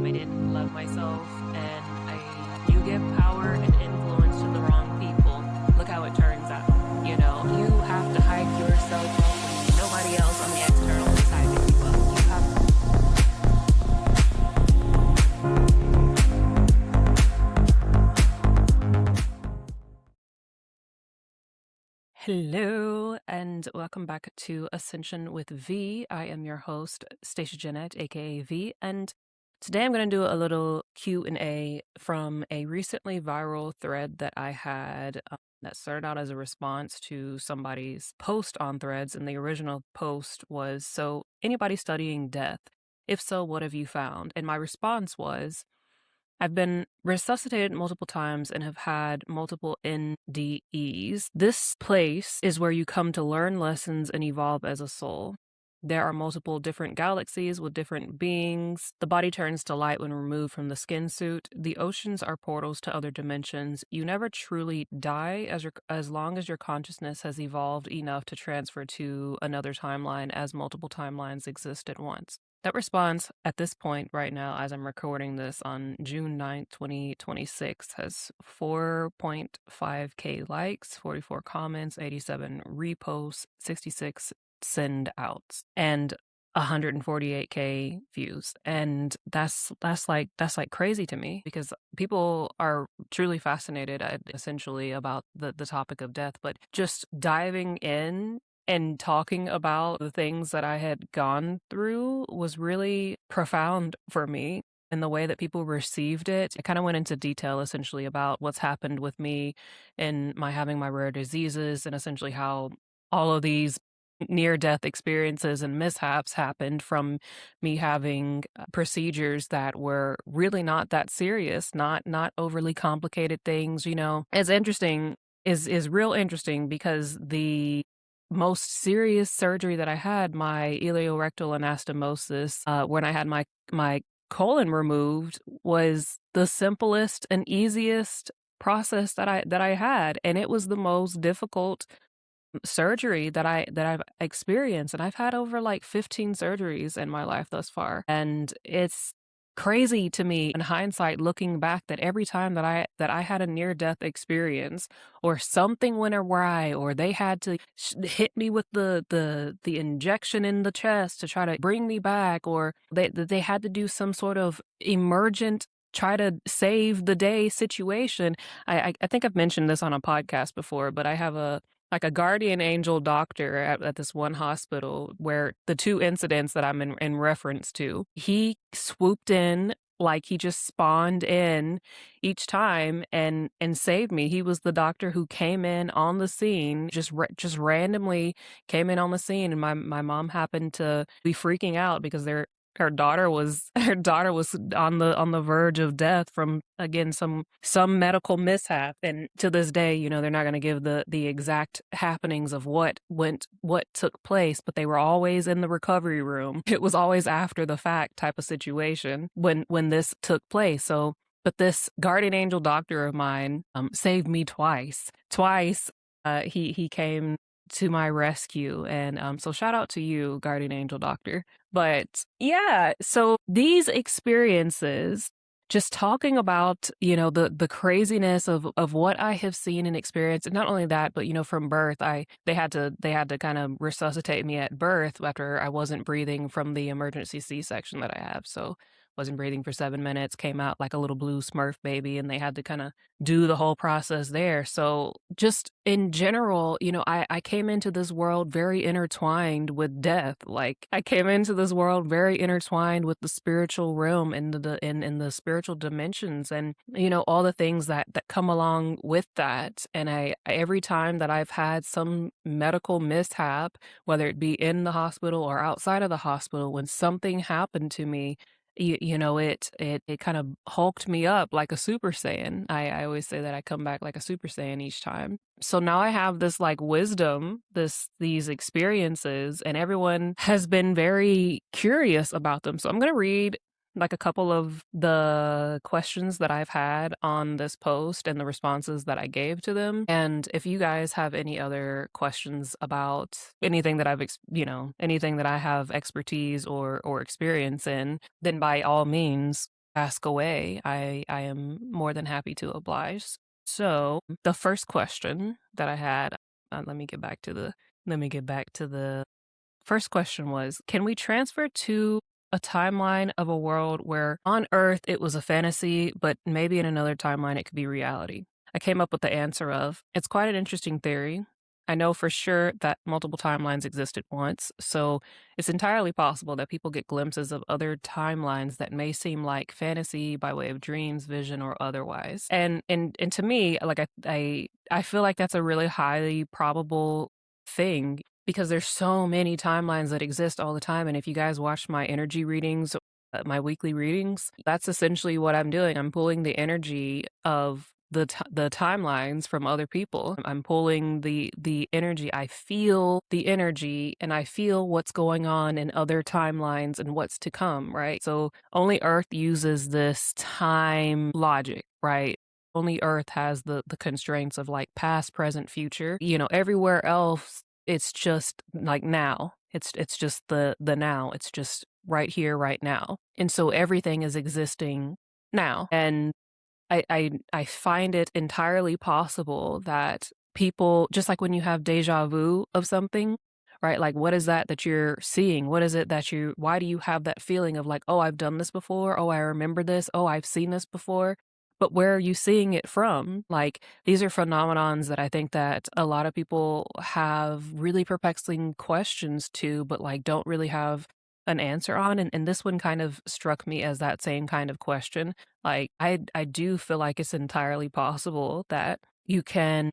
I didn't love myself, and you give power and influence to the wrong people. Look how it turns out. You have to hype yourself up when nobody else on the external is hyping you up. You have Hello, and welcome back to Ascension with V. I am your host, Stashia Jeanette, aka V, and today I'm going to do a little Q&A from a recently viral thread that I had that started out as a response to somebody's post on Threads, and the original post was, "So, anybody studying death? If so, what have you found?" And my response was, "I've been resuscitated multiple times and have had multiple NDEs. This place is where you come to learn lessons and evolve as a soul. There are multiple different galaxies with different beings. The body turns to light when removed from the skin suit. The oceans are portals to other dimensions. You never truly die as long as your consciousness has evolved enough to transfer to another timeline, as multiple timelines exist at once." That response at this point right now, as I'm recording this on June 9th, 2026, has 4.5K likes, 44 comments, 87 reposts, 66 send outs, and 148K views. And that's like crazy to me, because people are truly fascinated essentially about the topic of death, but just diving in and talking about the things that I had gone through was really profound for me. And the way that people received it, I kind of went into detail essentially about what's happened with me and my having my rare diseases, and essentially how all of these near-death experiences and mishaps happened from me having procedures that were really not that serious, not overly complicated things. As interesting is real interesting, because the most serious surgery that I had, my ileorectal anastomosis, when I had my colon removed, was the simplest and easiest process that I had, and it was the most difficult surgery that I've experienced. And I've had over like 15 surgeries in my life thus far, and it's crazy to me in hindsight, looking back, that every time that I had a near-death experience, or something went awry, or they had to hit me with the injection in the chest to try to bring me back, or they had to do some sort of emergent try to save the day situation. I think I've mentioned this on a podcast before, but I have a guardian angel doctor at this one hospital, where the two incidents that I'm in reference to, he swooped in like he just spawned in each time and saved me. He was the doctor who came in on the scene, just randomly came in on the scene, and my mom happened to be freaking out because her daughter was on the verge of death from, again, some medical mishap. And to this day, they're not going to give the exact happenings of what took place, but they were always in the recovery room. It was always after the fact type of situation when this took place. So, but this guardian angel doctor of mine saved me twice. He came to my rescue, and so shout out to you, guardian angel doctor. But yeah, so these experiences, just talking about the craziness of what I have seen and experienced, and not only that, but from birth, they had to kind of resuscitate me at birth after I wasn't breathing from the emergency C-section that I have. So wasn't breathing for 7 minutes, came out like a little blue Smurf baby, and they had to kind of do the whole process there. So just in general, I came into this world very intertwined with death. Like, I came into this world very intertwined with the spiritual realm and in the spiritual dimensions, and all the things that come along with that. And every time that I've had some medical mishap, whether it be in the hospital or outside of the hospital, when something happened to me, it kind of hulked me up like a Super Saiyan. I always say that I come back like a Super Saiyan each time. So now I have this like wisdom, these experiences, and everyone has been very curious about them. So I'm going to read like a couple of the questions that I've had on this post and the responses that I gave to them. And if you guys have any other questions about anything that anything that I have expertise or experience in, then by all means, ask away, I am more than happy to oblige. So the first question that I had, let me get back to the first question was, can we transfer to a timeline of a world where on Earth it was a fantasy, but maybe in another timeline it could be reality? I came up with the answer of, it's quite an interesting theory. I know for sure that multiple timelines exist at once, so it's entirely possible that people get glimpses of other timelines that may seem like fantasy by way of dreams, vision, or otherwise. And to me, like I feel like that's a really highly probable thing because there's so many timelines that exist all the time. And if you guys watch my energy readings, my weekly readings, that's essentially what I'm doing. I'm pulling the energy of the timelines from other people. I'm pulling the energy. I feel the energy and I feel what's going on in other timelines and what's to come, right? So only Earth uses this time logic, right? Only Earth has the constraints of like past, present, future. You know, everywhere else it's just like now. It's just the now. It's just right here, right now. And so everything is existing now. And I find it entirely possible that people, just like when you have deja vu of something, right? Like, what is that you're seeing? What is it why do you have that feeling of like, oh, I've done this before. Oh, I remember this. Oh, I've seen this before. But where are you seeing it from? Like, these are phenomenons that I think that a lot of people have really perplexing questions to, but like don't really have an answer on. And this one kind of struck me as that same kind of question. Like, I do feel like it's entirely possible that you can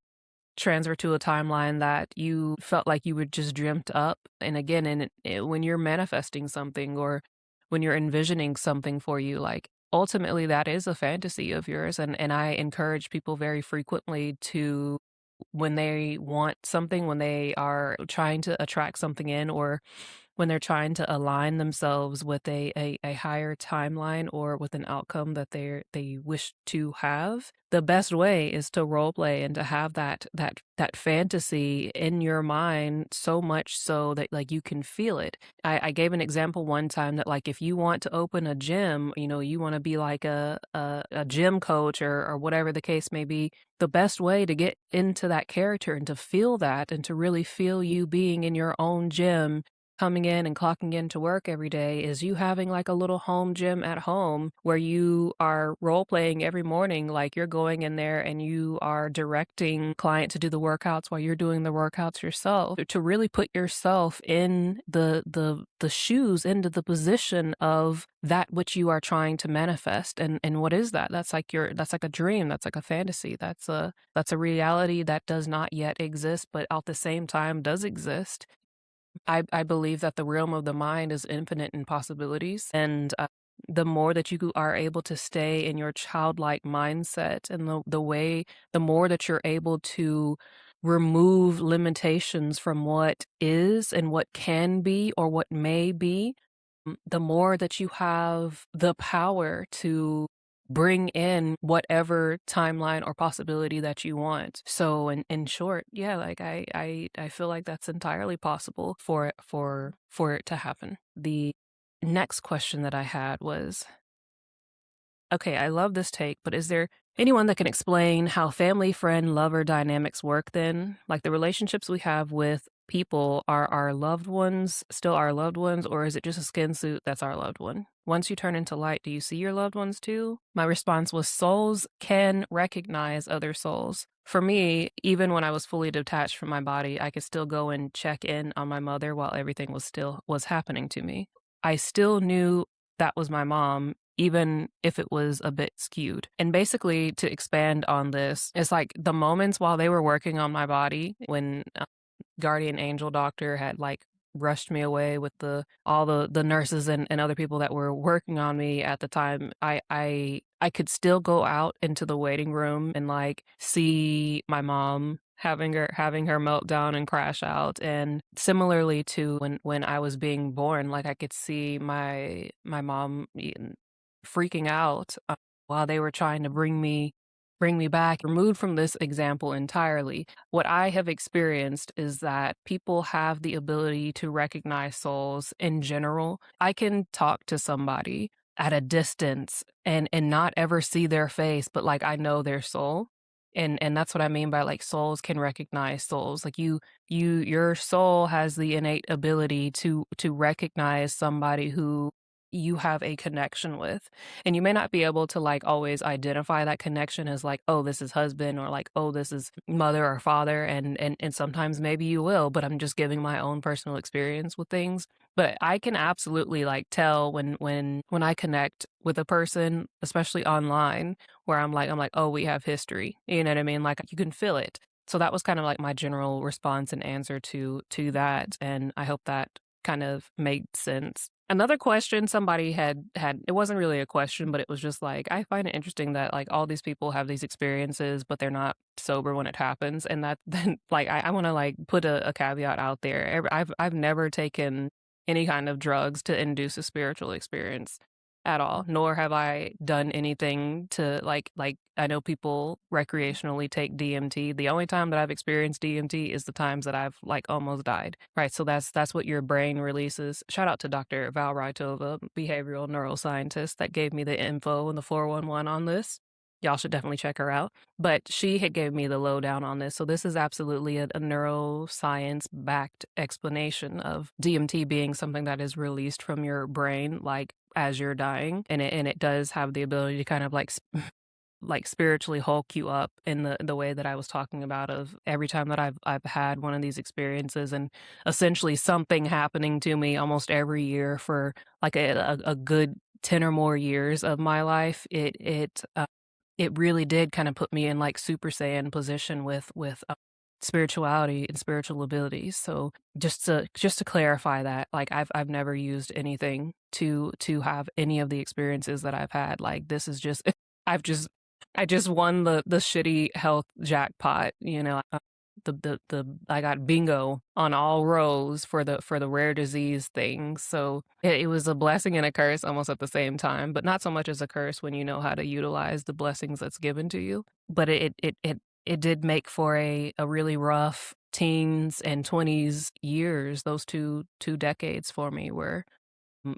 transfer to a timeline that you felt like you were just dreamt up. And again, when you're manifesting something or when you're envisioning something for you, like ultimately that is a fantasy of yours. And I encourage people very frequently to, when they want something, when they are trying to attract something in, or when they're trying to align themselves with a higher timeline or with an outcome that they wish to have, the best way is to role play and to have that fantasy in your mind, so much so that like you can feel it. I gave an example one time that like if you want to open a gym, you know, you want to be like a gym coach or whatever the case may be, the best way to get into that character and to feel that and to really feel you being in your own gym, coming in and clocking in to work every day, is you having like a little home gym at home where you are role playing every morning, like you're going in there and you are directing client to do the workouts while you're doing the workouts yourself, to really put yourself in the shoes, into the position of that which you are trying to manifest. And what is that? That's like a dream, that's like a fantasy, that's a reality that does not yet exist but at the same time does exist. I believe that the realm of the mind is infinite in possibilities. And the more that you are able to stay in your childlike mindset and the more that you're able to remove limitations from what is and what can be or what may be, the more that you have the power to bring in whatever timeline or possibility that you want. So in short, yeah, like I feel like that's entirely possible for it to happen. The next question that I had was, okay, I love this take, but is there anyone that can explain how family, friend, lover dynamics work then? Like the relationships we have with people, are our loved ones still our loved ones, or is it just a skin suit that's our loved one? Once you turn into light, do you see your loved ones too? My response was, souls can recognize other souls. For me, even when I was fully detached from my body, I could still go and check in on my mother while everything was happening to me. I still knew that was my mom, even if it was a bit skewed. And basically, to expand on this, it's like the moments while they were working on my body, when guardian angel doctor had like rushed me away with all the nurses and other people that were working on me at the time, I could still go out into the waiting room and like see my mom having her meltdown and crash out. And similarly to when I was being born, like I could see my mom freaking out while they were trying to bring me back. Removed from this example entirely, what I have experienced is that people have the ability to recognize souls in general. I can talk to somebody at a distance and not ever see their face, but like I know their soul. And that's what I mean by like souls can recognize souls. Like your soul has the innate ability to recognize somebody who you have a connection with. And you may not be able to like always identify that connection as like, oh, this is husband, or like, oh, this is mother or father. And sometimes maybe you will, but I'm just giving my own personal experience with things. But I can absolutely like tell when I connect with a person, especially online, where I'm like, oh, we have history. You know what I mean? Like you can feel it. So that was kind of like my general response and answer to that. And I hope that kind of made sense. Another question somebody had, it wasn't really a question, but it was just like, I find it interesting that like all these people have these experiences, but they're not sober when it happens. And that then like I want to like put a caveat out there. I've never taken any kind of drugs to induce a spiritual experience at all, nor have I done anything to like I know people recreationally take DMT. The only time that I've experienced DMT is the times that I've like almost died. Right. So that's what your brain releases. Shout out to Dr. Val Rytova, behavioral neuroscientist, that gave me the info and the 411 on this. Y'all should definitely check her out. But she had gave me the lowdown on this. So this is absolutely a neuroscience-backed explanation of DMT being something that is released from your brain, like as you're dying, and it does have the ability to kind of like spiritually hulk you up in the way that I was talking about, of every time that I've had one of these experiences, and essentially something happening to me almost every year for like a good 10 or more years of my life. It really did kind of put me in like Super Saiyan position with spirituality and spiritual abilities. So just to clarify that, like I've never used anything to have any of the experiences that I've had. Like this is just I've just I just won the shitty health jackpot, you know. The I got bingo on all rows for the rare disease thing. So it was a blessing and a curse almost at the same time, but not so much as a curse when you know how to utilize the blessings that's given to you. But it did make for a really rough teens and 20s years. Those two decades for me were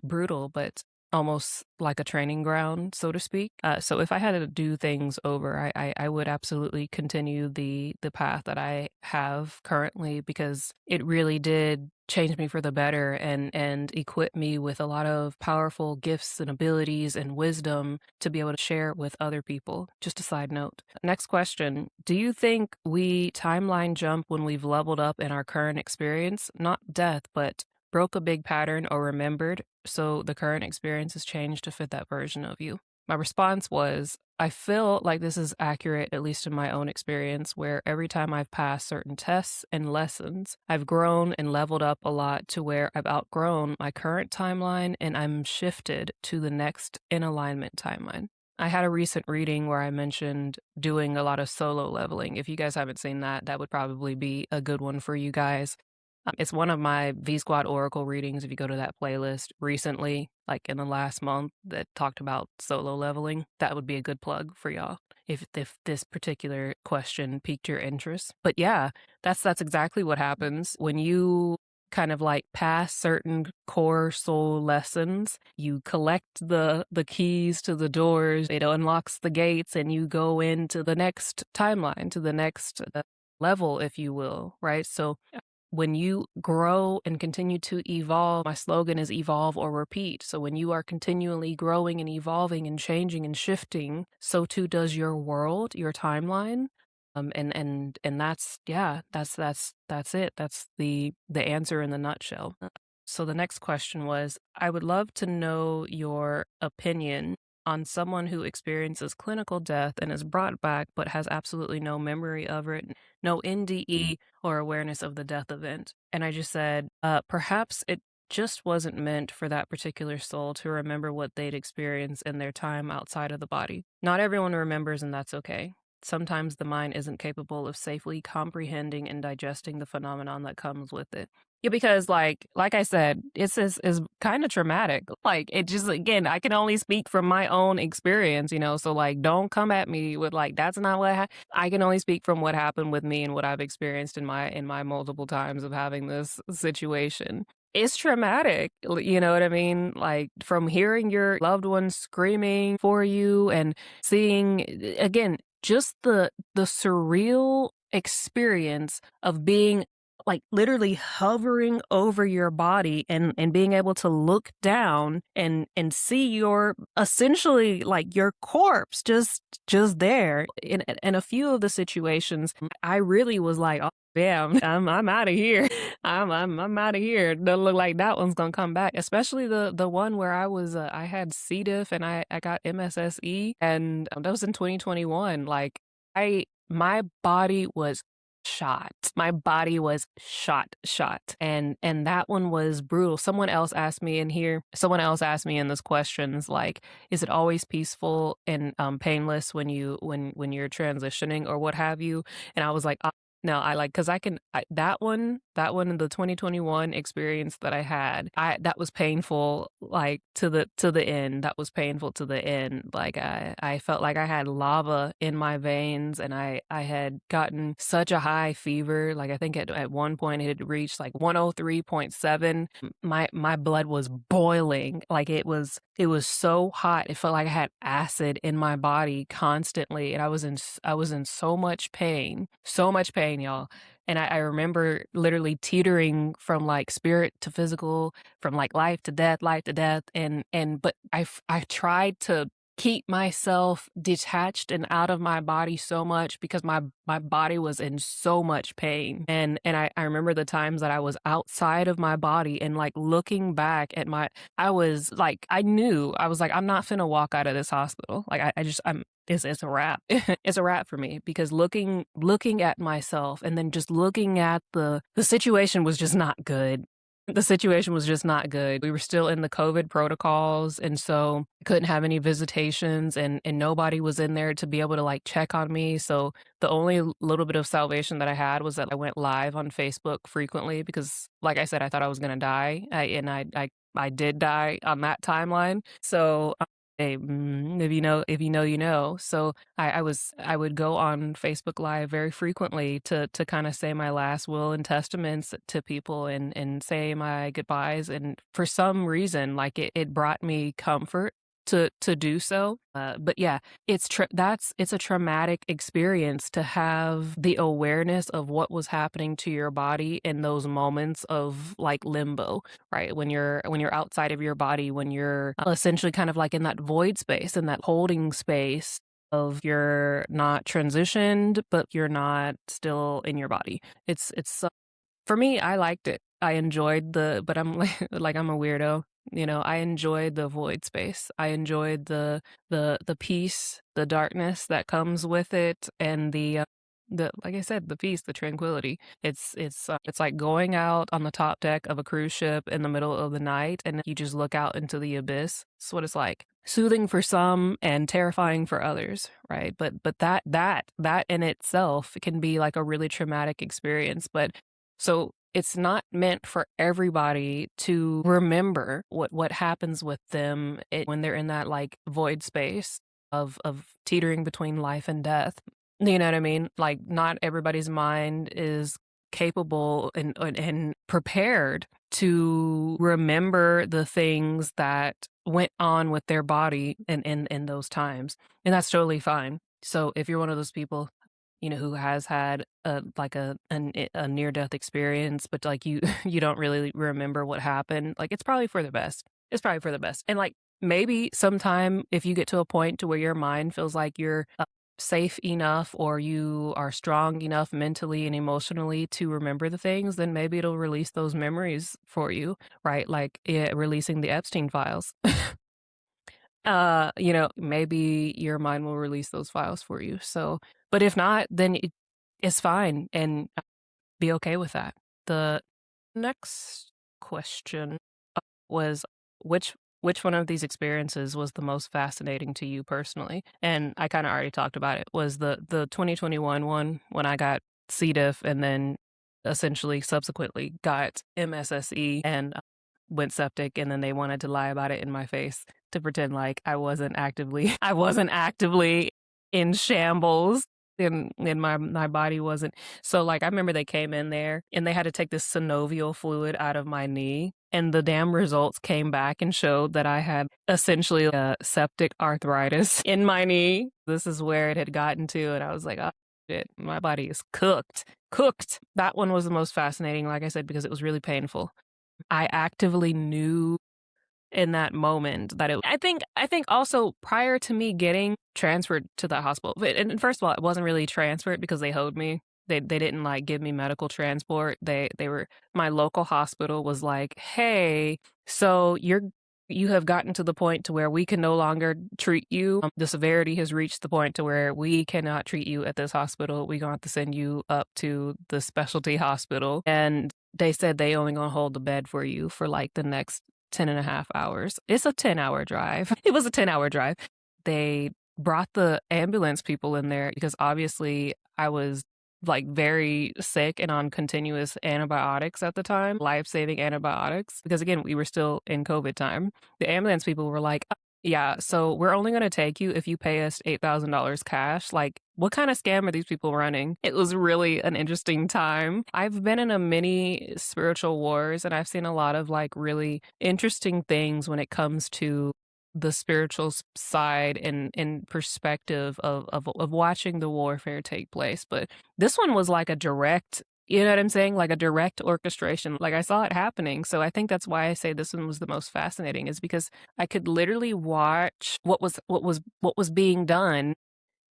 brutal, but almost like a training ground, so to speak. So if I had to do things over, I would absolutely continue the path that I have currently, because it really did change me for the better and equip me with a lot of powerful gifts and abilities and wisdom to be able to share it with other people. Just a side note. Next question. Do you think we timeline jump when we've leveled up in our current experience? Not death, but broke a big pattern or remembered, so the current experience has changed to fit that version of you? My response was, I feel like this is accurate, at least in my own experience, where every time I've passed certain tests and lessons, I've grown and leveled up a lot to where I've outgrown my current timeline and I'm shifted to the next in alignment timeline. I had a recent reading where I mentioned doing a lot of solo leveling. If you guys haven't seen that, that would probably be a good one for you guys. It's one of my V Squad Oracle readings. If you go to that playlist recently, like in the last month, that talked about solo leveling, that would be a good plug for y'all if this particular question piqued your interest. But yeah, that's exactly what happens when you kind of like pass certain core soul lessons. You collect the keys to the doors. It unlocks the gates, and you go into the next timeline, to the next level, if you will, right? So when you grow and continue to evolve, my slogan is evolve or repeat. So when you are continually growing and evolving and changing and shifting, so too does your world, your timeline. And that's that's it. That's the answer in the nutshell. So the next question was, I would love to know your opinion on someone who experiences clinical death and is brought back but has absolutely no memory of it, no NDE or awareness of the death event. And I just said, perhaps it just wasn't meant for that particular soul to remember what they'd experienced in their time outside of the body. Not everyone remembers, and that's okay. Sometimes the mind isn't capable of safely comprehending and digesting the phenomenon that comes with it. Yeah, because like I said, it's is kind of traumatic. Like it just, again, I can only speak from my own experience, you know. So like, don't come at me with like that's not what I can only speak from what happened with me and what I've experienced in my multiple times of having this situation. it's traumatic. You know what I mean? Like from hearing your loved ones screaming for you and seeing again just the surreal experience of being like literally hovering over your body and being able to look down and see your essentially like your corpse just there. In a few of the situations, I really was like, oh, damn, I'm out of here. I'm out of here. Doesn't look like that one's gonna come back. Especially the one where I had C. diff and I got MSSE, and that was in 2021. Like my body was shot. My body was shot. And that one was brutal. Someone else asked me in this questions like, is it always peaceful and painless when you're transitioning or what have you? And I was like, no, I like, cause that one in the 2021 experience that I had, that was painful, like to the end. That was painful to the end. Like I felt like I had lava in my veins, and I had gotten such a high fever. Like I think at one point it had reached like 103.7. My blood was boiling. Like it was so hot. It felt like I had acid in my body constantly, and I was in so much pain, y'all. And I remember literally teetering from like spirit to physical, from like life to death, but I tried to keep myself detached and out of my body so much because my body was in so much pain. And I remember the times that I was outside of my body and like looking back at I was like, I knew, I was like, I'm not finna walk out of this hospital. Like it's a wrap. It's a wrap for me because looking at myself and then just looking at the situation was just not good. The situation was just not good. We were still in the COVID protocols, and so I couldn't have any visitations, and nobody was in there to be able to like check on me. So the only little bit of salvation that I had was that I went live on Facebook frequently because, like I said, I thought I was gonna die, I did die on that timeline. So hey, if you know, you know. So I would go on Facebook Live very frequently to kind of say my last will and testaments to people and say my goodbyes. And for some reason, like it brought me comfort to do so. But yeah, it's a traumatic experience to have the awareness of what was happening to your body in those moments of like limbo, right? When you're outside of your body, when you're essentially kind of like in that void space, in that holding space of you're not transitioned, but you're not still in your body. It's for me, I liked it. I enjoyed but I'm like I'm a weirdo. You know, I enjoyed the void space. I enjoyed the peace, the darkness that comes with it, and the like I said, the peace, the tranquility. It's like going out on the top deck of a cruise ship in the middle of the night, and you just look out into the abyss. It's what it's like. Soothing for some and terrifying for others, right? But that in itself can be like a really traumatic experience. But so it's not meant for everybody to remember what happens with them when they're in that like void space of teetering between life and death. You know what I mean? Like not everybody's mind is capable and prepared to remember the things that went on with their body in those times. And that's totally fine. So if you're one of those people, you know, who has had a near death experience, but like you you don't really remember what happened, like it's probably for the best. It's probably for the best. And like maybe sometime if you get to a point to where your mind feels like you're safe enough or you are strong enough mentally and emotionally to remember the things, then maybe it'll release those memories for you, right? Like releasing the Epstein files. You know, maybe your mind will release those files for you. So, but if not, then it's fine and be okay with that. The next question was which one of these experiences was the most fascinating to you personally? And I kind of already talked about it. Was the 2021 one when I got C. diff and then essentially subsequently got MSSE and went septic, and then they wanted to lie about it in my face to pretend like I wasn't actively in shambles and my body wasn't. So like I remember they came in there and they had to take this synovial fluid out of my knee, and the damn results came back and showed that I had essentially a septic arthritis in my knee. This is where it had gotten to, and I was like, oh shit, my body is cooked. Cooked. That one was the most fascinating, like I said, because it was really painful. I actively knew in that moment that I think also prior to me getting transferred to the hospital, and first of all, it wasn't really transferred because they owed me. They didn't like give me medical transport. They were, my local hospital was like, hey, so you have gotten to the point to where we can no longer treat you. The severity has reached the point to where we cannot treat you at this hospital. We're going to have to send you up to the specialty hospital. And they said they only going to hold the bed for you for like the next 10 and a half hours. It's a 10-hour drive. It was a 10-hour drive. They brought the ambulance people in there because obviously I was like very sick and on continuous antibiotics at the time, life-saving antibiotics, because again, we were still in COVID time. The ambulance people were like, yeah, so we're only going to take you if you pay us $8,000 cash. Like, what kind of scam are these people running? It was really an interesting time. I've been in a many spiritual wars, and I've seen a lot of like really interesting things when it comes to the spiritual side and in perspective of watching the warfare take place. But this one was like a direct, you know what I'm saying? Like a direct orchestration. Like I saw it happening. So I think that's why I say this one was the most fascinating, is because I could literally watch what was being done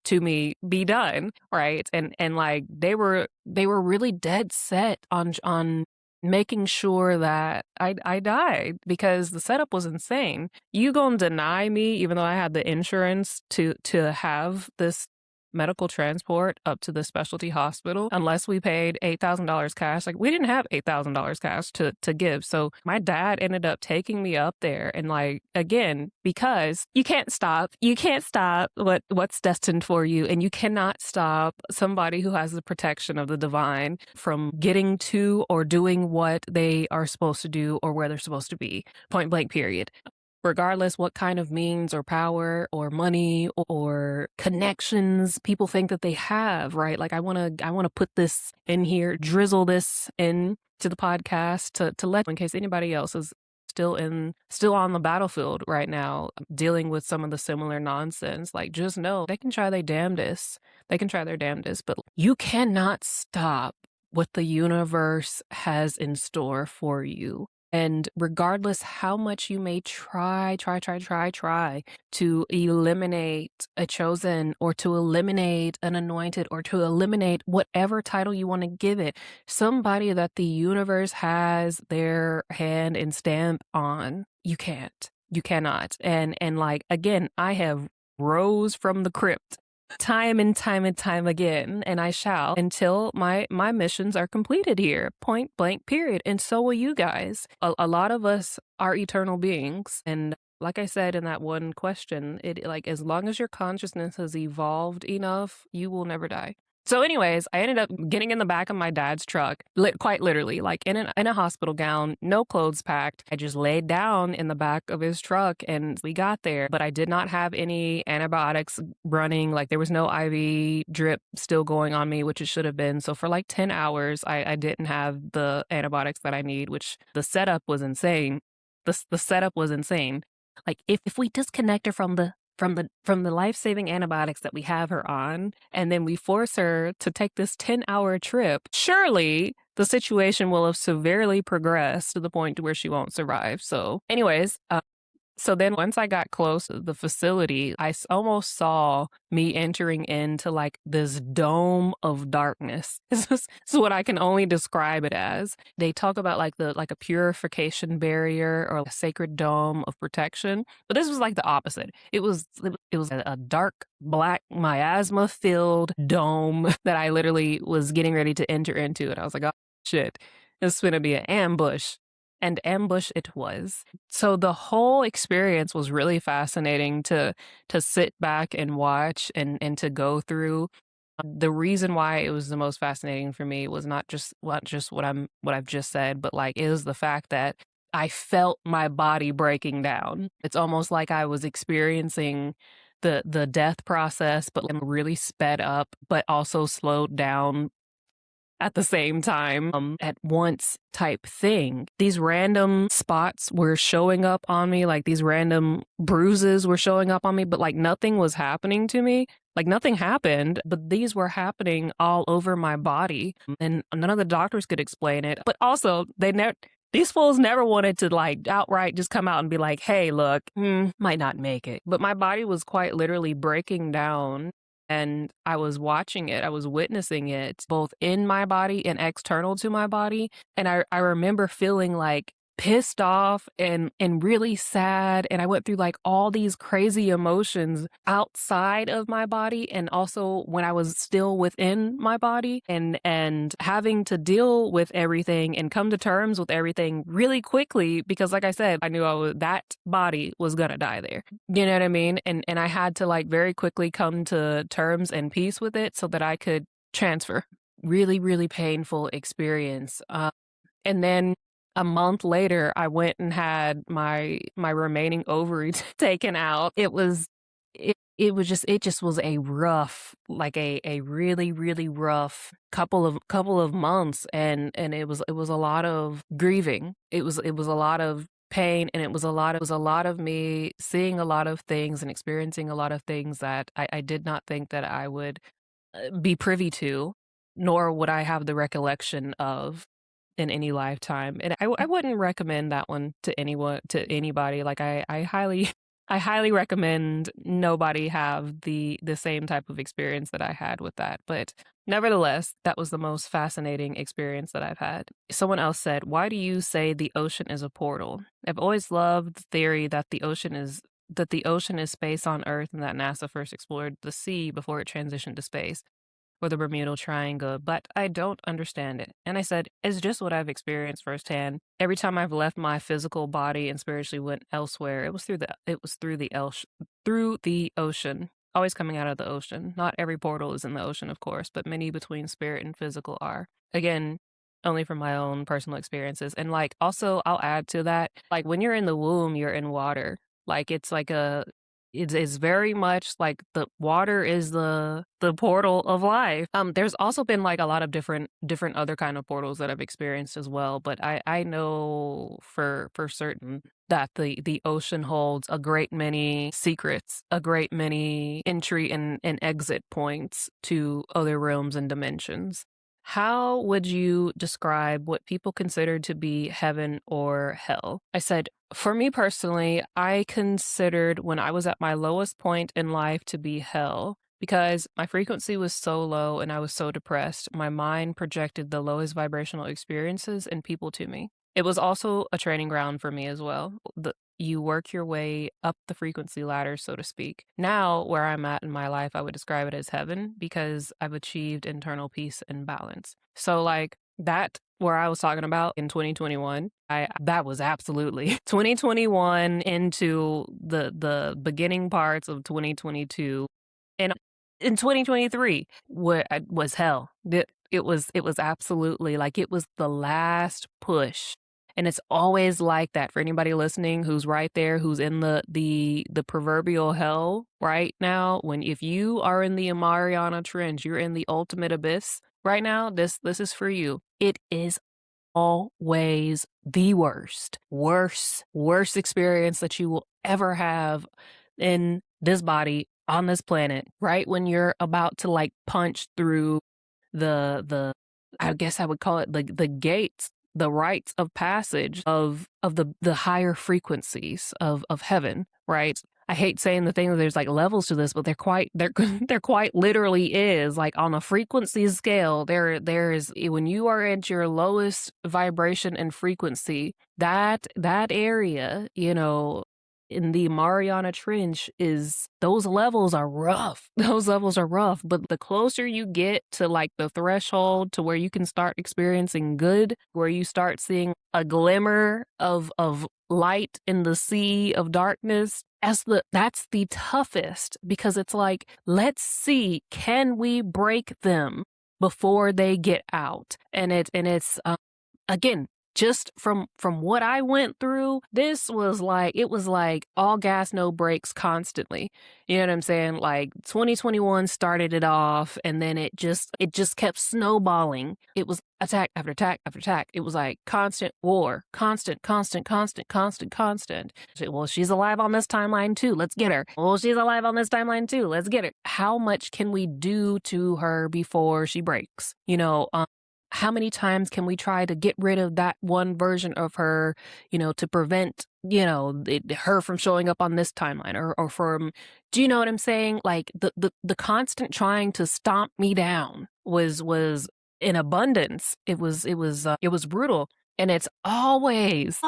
to me be done, right? And like they were really dead set on making sure that I died, because the setup was insane. You gonna deny me, even though I had the insurance to have this medical transport up to the specialty hospital, unless we paid $8,000 cash. Like, we didn't have $8,000 cash to give. So my dad ended up taking me up there, and like, again, because you can't stop what's destined for you, and you cannot stop somebody who has the protection of the divine from getting to or doing what they are supposed to do or where they're supposed to be. Point blank, period. Regardless what kind of means or power or money or connections people think that they have, right? Like I want to put this in here, drizzle this in to the podcast to let, in case anybody else is still on the battlefield right now, dealing with some of the similar nonsense. Like, just know they can try their damnedest. They can try their damnedest, but you cannot stop what the universe has in store for you. And regardless how much you may try to eliminate a chosen, or to eliminate an anointed, or to eliminate whatever title you want to give it, somebody that the universe has their hand and stamp on, you can't. You cannot. And like, again, I have rose from the crypt time and time again, and I shall, until my missions are completed here, point blank, period. And so will you guys. A lot of us are eternal beings, and like I said in that one question, it, like, as long as your consciousness has evolved enough, you will never die. So anyways, I ended up getting in the back of my dad's truck, quite literally, like in a hospital gown, no clothes packed. I just laid down in the back of his truck, and we got there. But I did not have any antibiotics running. Like, there was no IV drip still going on me, which it should have been. So for like 10 hours, I didn't have the antibiotics that I need, which the setup was insane. The setup was insane. Like, if we disconnect her from the life-saving antibiotics that we have her on, and then we force her to take this 10-hour trip, surely the situation will have severely progressed to the point to where she won't survive. So anyways, so then once I got close to the facility, I almost saw me entering into like this dome of darkness. This is what I can only describe it as. They talk about like a purification barrier or a sacred dome of protection, but this was like the opposite. It was a dark, black, miasma-filled dome that I literally was getting ready to enter into, and I was like, oh shit, this is gonna be an ambush. And ambush it was. So the whole experience was really fascinating to sit back and watch and to go through. The reason why it was the most fascinating for me was not just what I've just said, but like, it was the fact that I felt my body breaking down. It's almost like I was experiencing the death process, but really sped up, but also slowed down at the same time at once type thing. These random spots were showing up on me, like these random bruises were showing up on me, but like nothing was happening to me. Like nothing happened, but these were happening all over my body, and none of the doctors could explain it. But also, these fools never wanted to like outright just come out and be like, hey, look, might not make it. But my body was quite literally breaking down, and I was watching it. I was witnessing it both in my body and external to my body. And I remember feeling like pissed off and really sad, and I went through like all these crazy emotions outside of my body and also when I was still within my body, and having to deal with everything and come to terms with everything really quickly, because like I said, I knew that body was gonna die there, you know what I mean, and I had to like very quickly come to terms and peace with it so that I could transfer. Really painful experience. And then a month later, I went and had my remaining ovary taken out. It just was a rough, like a really rough couple of months, and it was a lot of grieving. It was a lot of pain, and it was a lot of me seeing a lot of things and experiencing a lot of things that I did not think that I would be privy to, nor would I have the recollection of in any lifetime. And I wouldn't recommend that one to anybody. Like I highly I highly recommend nobody have the same type of experience that I had with that. But nevertheless, that was the most fascinating experience that I've had. Someone else said, "Why do you say the ocean is a portal? I've always loved the theory that the ocean is space on Earth, and that NASA first explored the sea before it transitioned to space, or the Bermuda Triangle, but I don't understand it." And I said, it's just what I've experienced firsthand. Every time I've left my physical body and spiritually went elsewhere, it was through the ocean, always coming out of the ocean. Not every portal is in the ocean, of course, but many between spirit and physical are. Again, only from my own personal experiences. And like, also, I'll add to that, like when you're in the womb, you're in water. Like it's very much like the water is the portal of life. There's also been like a lot of different other kind of portals that I've experienced as well, but I know for certain that the ocean holds a great many secrets, a great many entry and exit points to other realms and dimensions. How would you describe what people consider to be heaven or hell? I said, for me personally, I considered when I was at my lowest point in life to be hell, because my frequency was so low and I was so depressed. My mind projected the lowest vibrational experiences and people to me. It was also a training ground for me as well. You work your way up the frequency ladder, so to speak. Now, where I'm at in my life, I would describe it as heaven because I've achieved internal peace and balance. So like that, where I was talking about in 2021, that was absolutely 2021 into the beginning parts of 2022, and in 2023 was hell. It was absolutely like it was the last push. And it's always like that for anybody listening who's right there, who's in the proverbial hell right now. If you are in the Mariana Trench, you're in the ultimate abyss right now, this is for you. It is always the worst experience that you will ever have in this body on this planet, right? When you're about to like punch through the I guess I would call it the gates, the rites of passage of the higher frequencies of heaven, right? I hate saying the thing that there's like levels to this, but there quite literally is. Like on a frequency scale, there is, when you are at your lowest vibration and frequency, that area, in the Mariana Trench, those levels are rough. Those levels are rough. But the closer you get to like the threshold to where you can start experiencing good, where you start seeing a glimmer of light in the sea of darkness, that's the toughest, because it's like, let's see, can we break them before they get out? And it's again, just from what I went through, this was like, it was like all gas, no brakes constantly. You know what I'm saying? Like 2021 started it off, and then it just kept snowballing. It was attack after attack after attack. It was like constant war, constant. Well, she's alive on this timeline too. Let's get her. Well, she's alive on this timeline too. Let's get her. How much can we do to her before she breaks? You know, how many times can we try to get rid of that one version of her, you know, to prevent, you know, her from showing up on this timeline, or from, do you know what I'm saying? Like the constant trying to stomp me down was in abundance. It was brutal. And it's always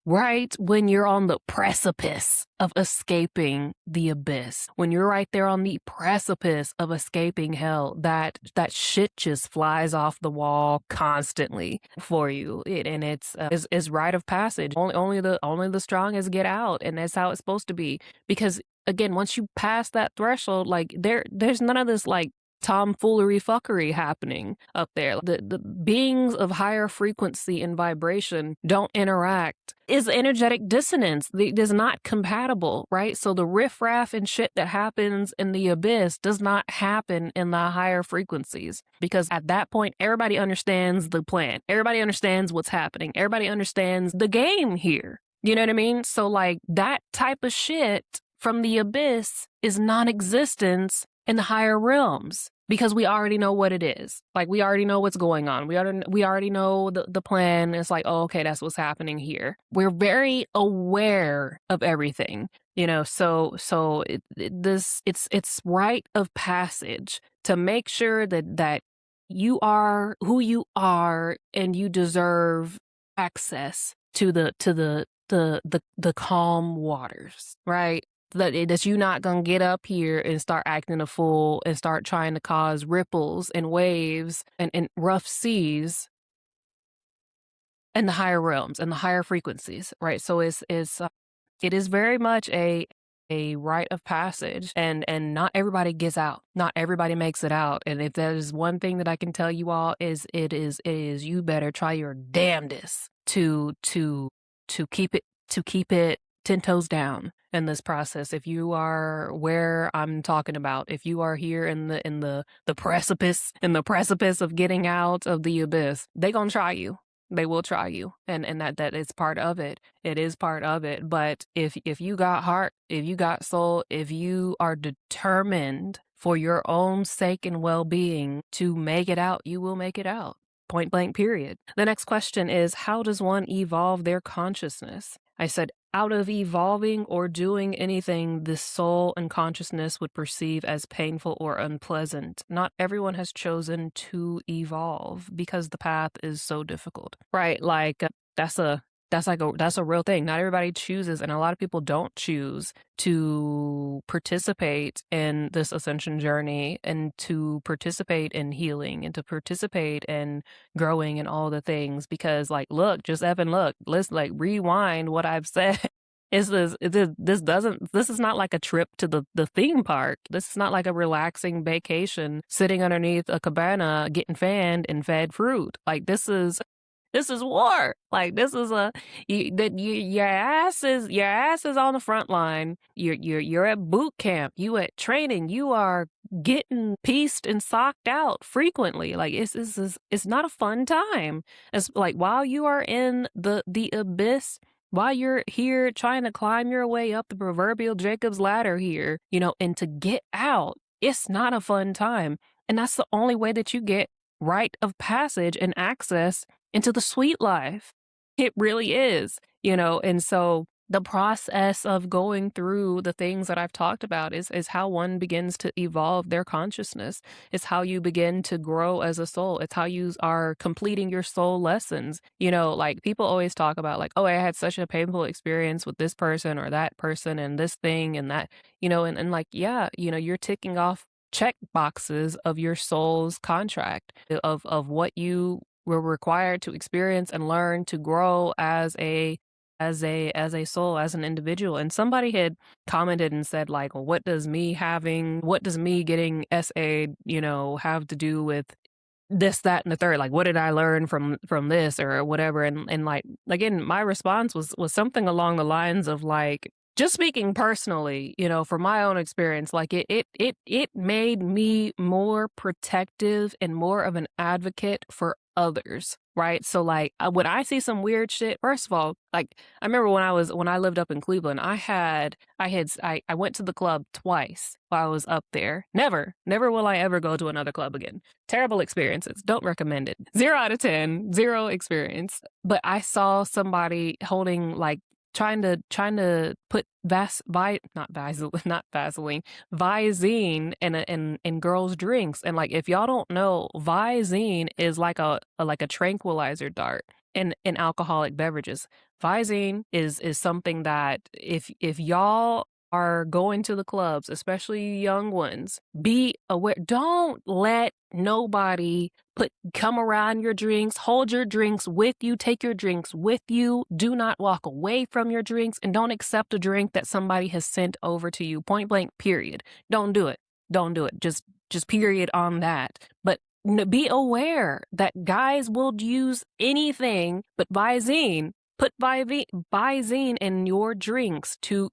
right when you're on the precipice of escaping the abyss, when you're right there on the precipice of escaping hell, that shit just flies off the wall constantly for you. It's rite of passage. Only the strongest get out, and that's how it's supposed to be. Because again, once you pass that threshold, like there's none of this like tomfoolery fuckery happening up there. The beings of higher frequency and vibration don't interact. Is energetic dissonance. It is not compatible, right? So the riffraff and shit that happens in the abyss does not happen in the higher frequencies, because at that point, everybody understands the plan. Everybody understands what's happening. Everybody understands the game here. You know what I mean? So like that type of shit from the abyss is non-existence in the higher realms, because we already know what it is. Like, we already know what's going on. We already know the plan. It's like, oh, okay, that's what's happening here. We're very aware of everything, you know. So it's rite of passage to make sure that you are who you are, and you deserve access to the calm waters, right? That you're not gonna get up here and start acting a fool and start trying to cause ripples and waves and rough seas in the higher realms and the higher frequencies, right? So it is very much a rite of passage, and not everybody gets out. Not everybody makes it out. And if there is one thing that I can tell you all, is you better try your damnedest to keep it 10 toes down in this process. If you are where I'm talking about, if you are here in the precipice, of getting out of the abyss, they gonna try you. They will try you, and that is part of it. It is part of it. But if you got heart, if you got soul, if you are determined for your own sake and well-being to make it out, you will make it out. Point blank, period. The next question is, how does one evolve their consciousness? I said, out of evolving or doing anything the soul and consciousness would perceive as painful or unpleasant. Not everyone has chosen to evolve because the path is so difficult, right? Like that's a real thing. Not everybody chooses, and a lot of people don't choose to participate in this ascension journey, and to participate in healing, and to participate in growing and all the things, because like, look, let's like rewind what I've said. This is not like a trip to the theme park. This is not like a relaxing vacation sitting underneath a cabana getting fanned and fed fruit. Like, this is war. Like, this is your ass is on the front line. You're at boot camp. You at training. You are getting pieced and socked out frequently. Like, it's not a fun time. It's like, while you are in the abyss, while you're here trying to climb your way up the proverbial Jacob's ladder here, you know, and to get out, it's not a fun time. And that's the only way that you get rite of passage and access into the sweet life. It really is, you know. And so the process of going through the things that I've talked about is how one begins to evolve their consciousness. It's how you begin to grow as a soul. It's how you are completing your soul lessons. You know, like, people always talk about like, oh, I had such a painful experience with this person or that person and this thing and that, you know, and like, yeah, you know, you're ticking off check boxes of your soul's contract of what you were required to experience and learn to grow as a soul, as an individual. And somebody had commented and said like, well, what does me getting SA'd, you know, have to do with this, that, and the third. Like, what did I learn from this or whatever? And like, again, my response was something along the lines of like, just speaking personally, you know, from my own experience, like it made me more protective and more of an advocate for others, right? So like when I see some weird shit, first of all, like I remember when I lived up in Cleveland, I went to the club twice while I was up there. Never will I ever go to another club again. Terrible experiences. Don't recommend it. 0 out of 10, zero experience. But I saw somebody holding like trying to put not Vaseline, Visine in girls' drinks. And like if y'all don't know, Visine is like a tranquilizer dart in alcoholic beverages. Visine is something that if y'all are going to the clubs, especially young ones, be aware. Don't let nobody come around your drinks, hold your drinks with you, take your drinks with you. Do not walk away from your drinks, and don't accept a drink that somebody has sent over to you. Point blank, period. Don't do it. Don't do it. Just period on that. But be aware that guys will use anything but Visine. Put Visine in your drinks to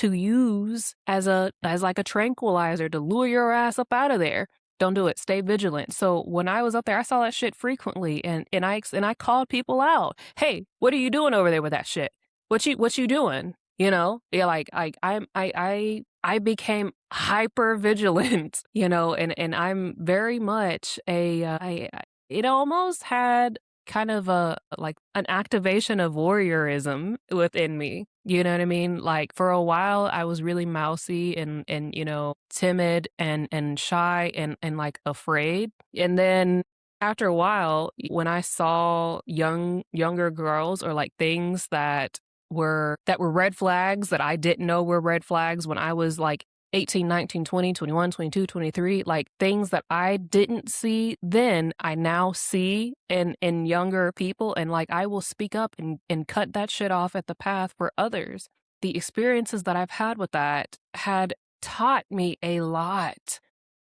use as like a tranquilizer to lure your ass up out of there. Don't do it. Stay vigilant. So when I was up there, I saw that shit frequently, and I called people out. Hey, what are you doing over there with that shit? What you doing? You know, yeah, like I became hyper vigilant. You know, and I'm very much it almost had kind of like an activation of warriorism within me. You know what I mean? Like for a while I was really mousy and you know, timid and shy and like afraid. And then after a while, when I saw younger girls or like things that were red flags that I didn't know were red flags when I was like 18, 19, 20, 21, 22, 23, like things that I didn't see then, I now see in younger people. And like, I will speak up and cut that shit off at the path for others. The experiences that I've had with that had taught me a lot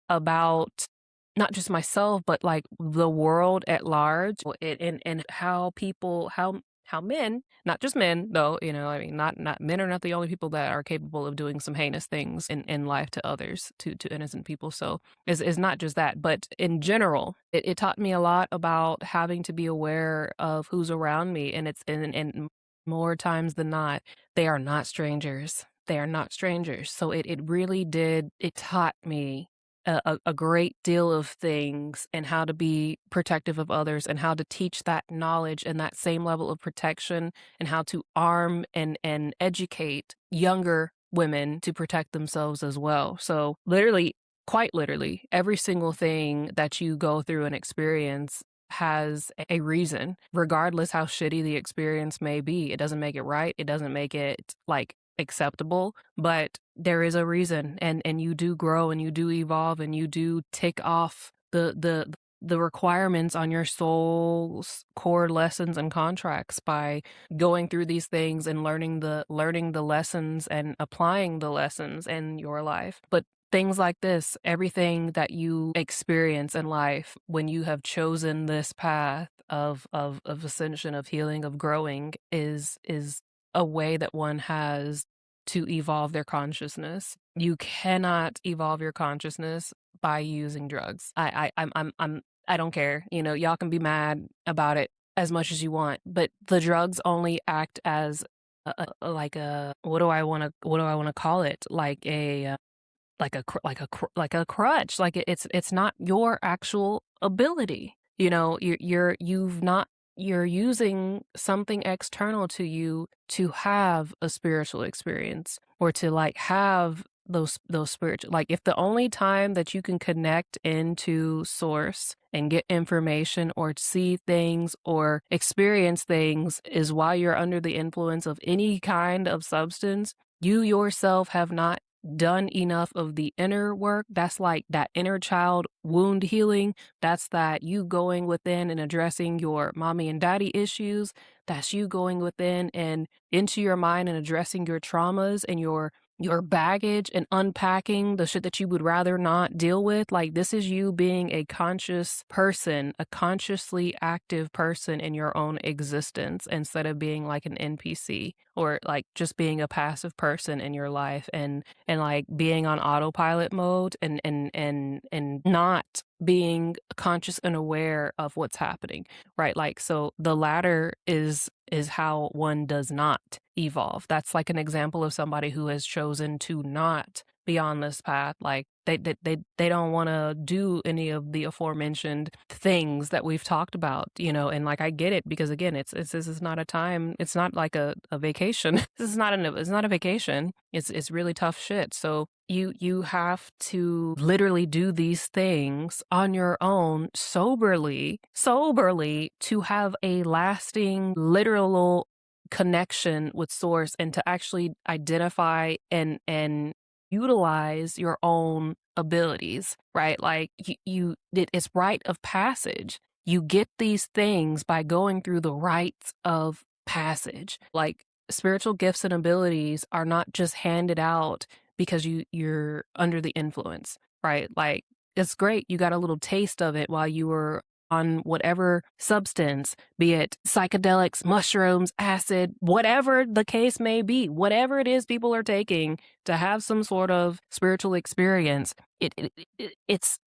about not just myself, but like the world at large and how people, how men, not just men though, you know, I mean, not men are not the only people that are capable of doing some heinous things in life to others, to innocent people. So it's not just that, but in general, it taught me a lot about having to be aware of who's around me. And and more times than not, they are not strangers. They are not strangers. So it really did, it taught me a great deal of things and how to be protective of others and how to teach that knowledge and that same level of protection and how to arm and educate younger women to protect themselves as well. So literally, quite literally, every single thing that you go through and experience has a reason, regardless how shitty the experience may be. It doesn't make it right. It doesn't make it like acceptable, but there is a reason, and you do grow and you do evolve and you do tick off the requirements on your soul's core lessons and contracts by going through these things and learning the lessons and applying the lessons in your life. But things like this, everything that you experience in life when you have chosen this path of ascension, of healing, of growing, is a way that one has to evolve their consciousness. You cannot evolve your consciousness by using drugs. I don't care. You know, y'all can be mad about it as much as you want, but the drugs only act as like a what do I want to call it? Like a crutch. Like it's not your actual ability. You know, you're using something external to you to have a spiritual experience or to like have those spiritual, like if the only time that you can connect into source and get information or see things or experience things is while you're under the influence of any kind of substance, you yourself have not done enough of the inner work. That's like that inner child wound healing. That's that you going within and addressing your mommy and daddy issues. That's you going within and into your mind and addressing your traumas and your your baggage and unpacking the shit that you would rather not deal with. Like, this is you being a conscious person, a consciously active person in your own existence, instead of being like an NPC or like just being a passive person in your life, and like being on autopilot mode, and not being conscious and aware of what's happening, right? Like, so the latter is how one does not evolve. That's like an example of somebody who has chosen to not be on this path. Like, they don't want to do any of the aforementioned things that we've talked about, and like, I get it, because again, this is not a time, it's not like a vacation. It's not a vacation. It's really tough shit. So you have to literally do these things on your own, soberly, to have a lasting, literal connection with source, and to actually identify and utilize your own abilities, right? Like, it's rite of passage. You get these things by going through the rites of passage. Like, spiritual gifts and abilities are not just handed out because you're under the influence, right? Like, it's great, you got a little taste of it while you were on whatever substance, be it psychedelics, mushrooms, acid, whatever the case may be, whatever it is people are taking to have some sort of spiritual experience. It's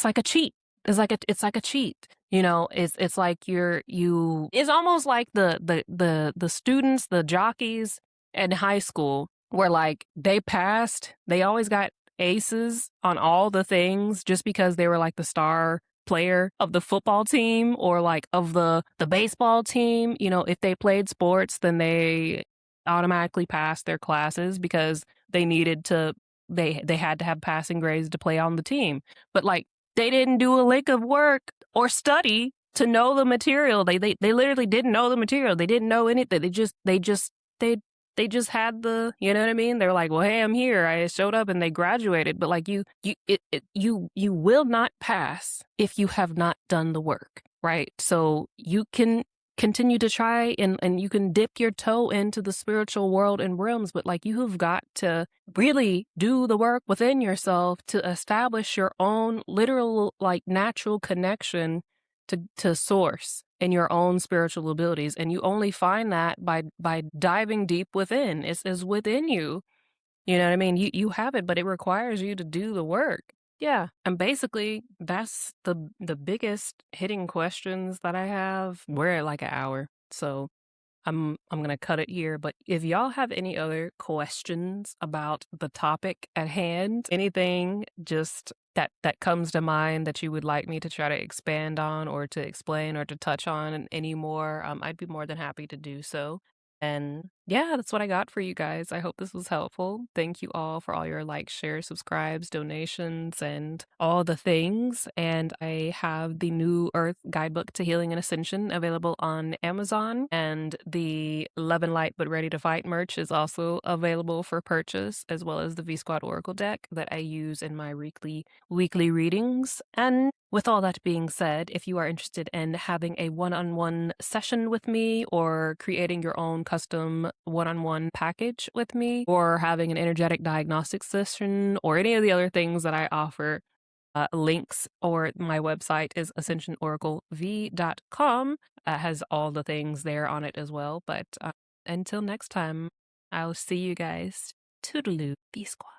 like a cheat. It's like a cheat. It's like it's almost like the students, the jockeys in high school, where like they passed, they always got aces on all the things just because they were like the star player of the football team or like of the baseball team. If they played sports, then they automatically passed their classes because they needed to, they had to have passing grades to play on the team. But like, they didn't do a lick of work or study to know the material. They literally didn't know the material. They didn't know anything. They just had the, you know what I mean? They're like, well, hey, I'm here. I showed up, and they graduated. But like, you will not pass if you have not done the work, right? So you can continue to try and you can dip your toe into the spiritual world and realms, but like, you have got to really do the work within yourself to establish your own literal, like, natural connection to source and your own spiritual abilities. And you only find that by diving deep within. It's within you. You know what I mean? You have it, but it requires you to do the work. Yeah. And basically, that's the biggest hitting questions that I have. We're at like an hour, so I'm gonna cut it here. But if y'all have any other questions about the topic at hand, anything just that comes to mind that you would like me to try to expand on or to explain or to touch on any more, I'd be more than happy to do so. And yeah, that's what I got for you guys. I hope this was helpful. Thank you all for all your likes, shares, subscribes, donations, and all the things. And I have the New Earth Guidebook to Healing and Ascension available on Amazon. And the Love and Light But Ready to Fight merch is also available for purchase, as well as the V-Squad Oracle deck that I use in my weekly readings. And with all that being said, if you are interested in having a one-on-one session with me, or creating your own custom one-on-one package with me, or having an energetic diagnostic session, or any of the other things that I offer, links, or my website is ascensionoraclev.com. Has all the things there on it as well. But until next time, I'll see you guys. Toodaloo, V-Squad.